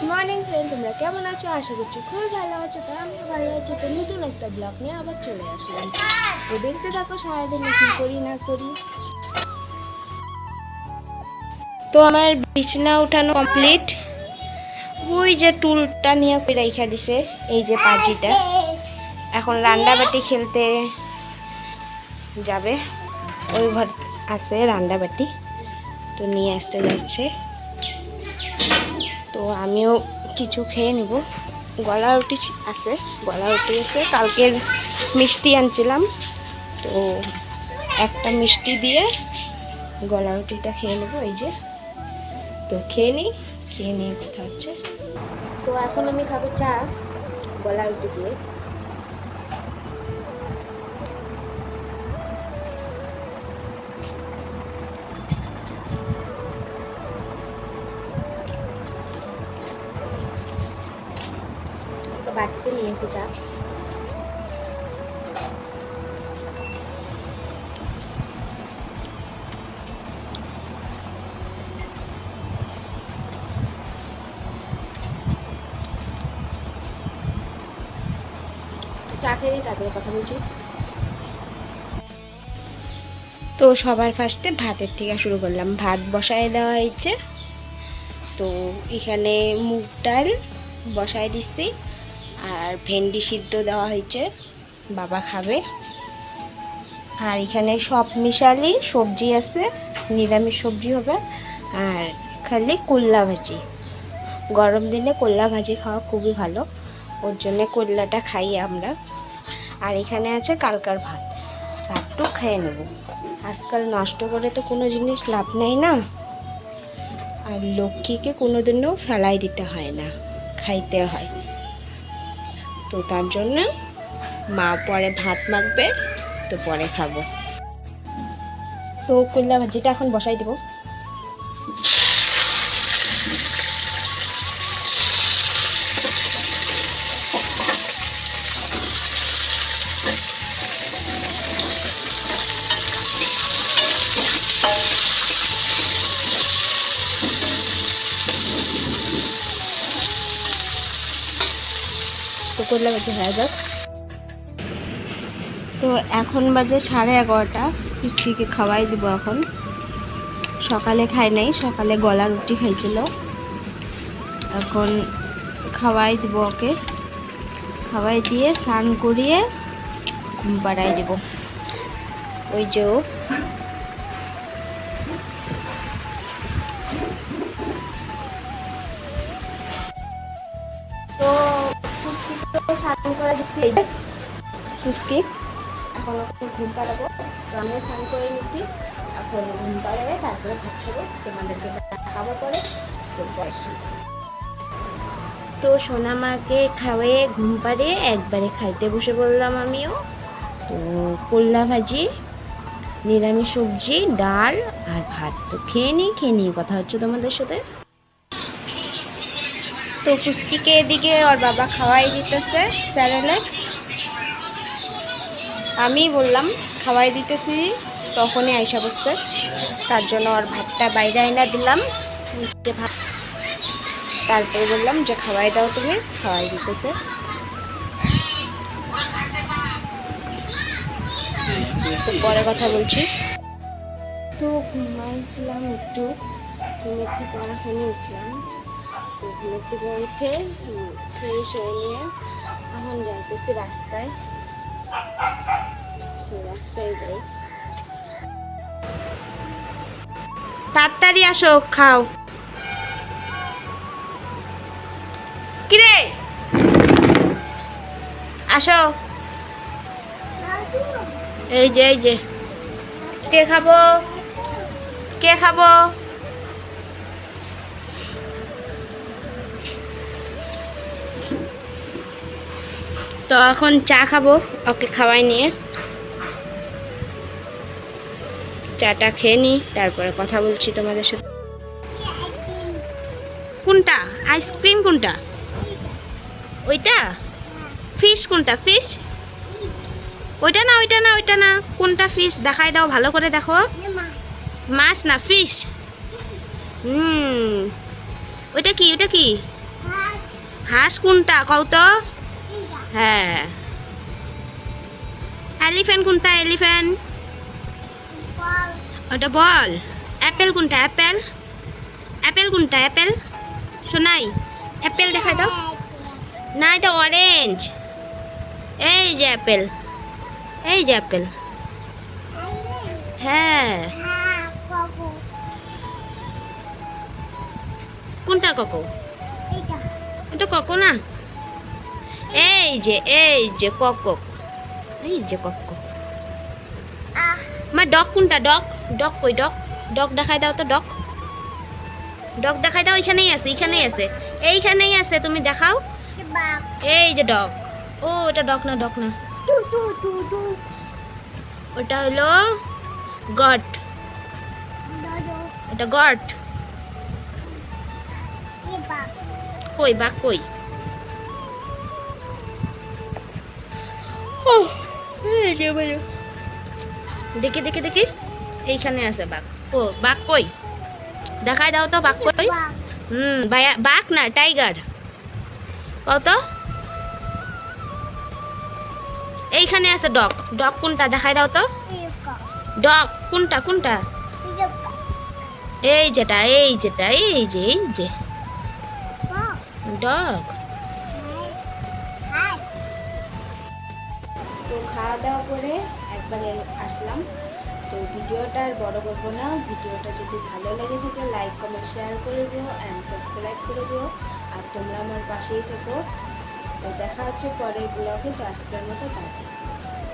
Good morning friend, তোমরা কেমন আছো? আশা করছি খুবই ভালো আছো। তো আমিও ভালো আছি। তো নতুন একটা ব্লগ নিয়ে আবার চলে আসলাম। তো দেখতে থাকো সারাদিন কী করি না করি। তো আমার বিছানা উঠানো কমপ্লিট। ওই যে টুলটা নিয়ে রেখা দিছে, এই যে পাজিটা। এখন রান্নাবাটি খেলতে যাবে, ওই ঘর আছে রান্নাবাটি, তো নিয়ে আসতে যাচ্ছে। তো আমিও কিছু খেয়ে নিব। গলা রুটি আছে, গলা রুটি আছে, কালকের মিষ্টি আনছিলাম, তো একটা মিষ্টি দিয়ে গলা রুটিটা খেয়ে নেবো। এই যে, তো খেয়ে নিয়ে কথা হচ্ছে। তো এখন আমি খাবো চা গলা রুটি দিয়ে। বাটিতে নিয়েছি চা। চা খেয়ে তারপরে কথা বলছি। তো সবার ফার্স্টে ভাতের থেকে শুরু করলাম। ভাত বসায় দেওয়া হয়েছে, তো এখানে মুগ ডাল বসায় দিচ্ছি, আর ভেন্ডি সিদ্ধ দেওয়া হয়েছে, বাবা খাবে। আর এখানে সব মিশালি সবজি আছে, নিরামিষ সবজি হবে। আর খালি করলা ভাজি, গরম দিনে করলা ভাজি খাওয়া খুবই ভালো, ওর জন্যে করলাটা খাই আমরা। আর এখানে আছে কালকার ভাত, ভাতটু খেয়ে নেব। আজকাল নষ্ট করে তো কোনো জিনিস লাভ নেই না, আর লক্ষ্মীকে কোনো দিনও ফেলাই দিতে হয় না, খাইতে হয়। তো তার জন্য মা পরে ভাত মাখবে, তো পরে খাবো। তো করলা ভাজিটা এখন বসাই দেব। তো করলা ভাজি হয়ে যাক। তো এখন বাজে 11:30। পুষ্টিকে খাওয়াই দিব এখন। সকালে খাই নাই, সকালে গলা রুটি খাইছিল, এখন খাওয়াই দিব ওকে। খাওয়াই দিয়ে স্নান করিয়ে ঘুম পাড়াই দিব। ওই যে ও তো পুষ্টিকে স্নান করে দিচ্ছি। পুষ্টি এখন ওকে ঘুম পাড়াবো, তো আমিও স্নান করে নিচ্ছি। এখন ঘুম পাড়ালে তারপরে ভাত খাবো, তোমাদেরকে খাবো পরে। তো বসি। তো সোনামাকে খাওয়াইয়ে ঘুম পাড়িয়ে একবারে খাইতে বসে বললাম আমিও। তো করলা ভাজি, নিরামিষ সবজি, ডাল আর ভাত। তো খেয়ে নিই কথা হচ্ছে তোমাদের সাথে। তো পুষ্টিকে এদিকে ওর বাবা খাওয়াই দিতেছে স্যারেলেক্স। আমি বললাম খাওয়াই দিতেছি, তখনই আইসা বসছে, তার জন্য ওর ভাতটা বাইরে আইনা দিলাম যে ভাত। তারপরে বললাম যে খাওয়াই দাও তুমি, খাওয়াই দিতেছে। তো পরে কথা বলছি। তো ঘুমাইছিলাম একটু, ঘুমের থেকে এখনই উঠলাম। তো ঘুমের থেকে উঠে ফ্রেশ হয়ে নিয়ে এখন যাইতেছি রাস্তায়। রাস্তায় যাই, তাড়াতাড়ি আসো, খাও। কিরে আসো। এই যে কে খাবো? তো এখন চা খাবো, ওকে খাওয়াই নিয়ে। চাটা খেয়ে নিই, তারপরে কথা বলছি তোমাদের সাথে। কোনটা আইসক্রিম? কোনটা? ওইটা? ফিশ কোনটা? ফিশ ওইটা না। কোনটা ফিশ দেখাই দাও, ভালো করে দেখো। মাছ না ফিশ? ওইটা কি? হাঁস কোনটা কও তো? হ্যাঁ। এলিফ্যান্ট কোনটা? এলিফ্যান্ট ওটা বল। অ্যাপেল কোনটা? অ্যাপেল অ্যাপেল কোনটা? অ্যাপেল শোনাই, অ্যাপেল দেখাই দাও না, এটা অরেঞ্জ। এই যে অ্যাপেল, এই যে অ্যাপেল। হ্যাঁ। কোনটা কোকো? এটা কোকো না, এই যে কোকো, এই যে কোকো। মা ডগ কোনটা? ডগ ডগ কই? ডগ ডগ দেখাই দাও তো। ডগ ডগ দেখাই দাও। এখানেই আছে, এখানেই আছে, এইখানেই আছে, তুমি দেখাও। এই যে ডগ। ও এটা ডগ না, ডগ না, ওটা হলো গট। এটা গট। কই বাঘ কই? দেখি দেখি দেখি, এইখানে আছে বাঘ। ও বাঘ কই? দেখাই দাও তো, বাঘ কই? বাঘ না, টাইগার। কত? এইখানে আছে ডগ। ডগ কোনটা? দেখাই দাও তো। ডগ কোনটা? কোনটা? এই যেটা, এই যেটা, এই যে, এই যে ডগ। তো খাওয়া দাওয়া করে একবারে আসলাম। তো ভিডিওটা আর বড় করবো না। ভিডিওটা যদি ভালো লেগে থাকে লাইক কমেন্ট শেয়ার করে দিও অ্যান্ড সাবস্ক্রাইব করে দিও। আর তোমরা আমার পাশেই থেকো। তো দেখা হচ্ছে পরের ব্লগে। তো আজকের মতো টাটা।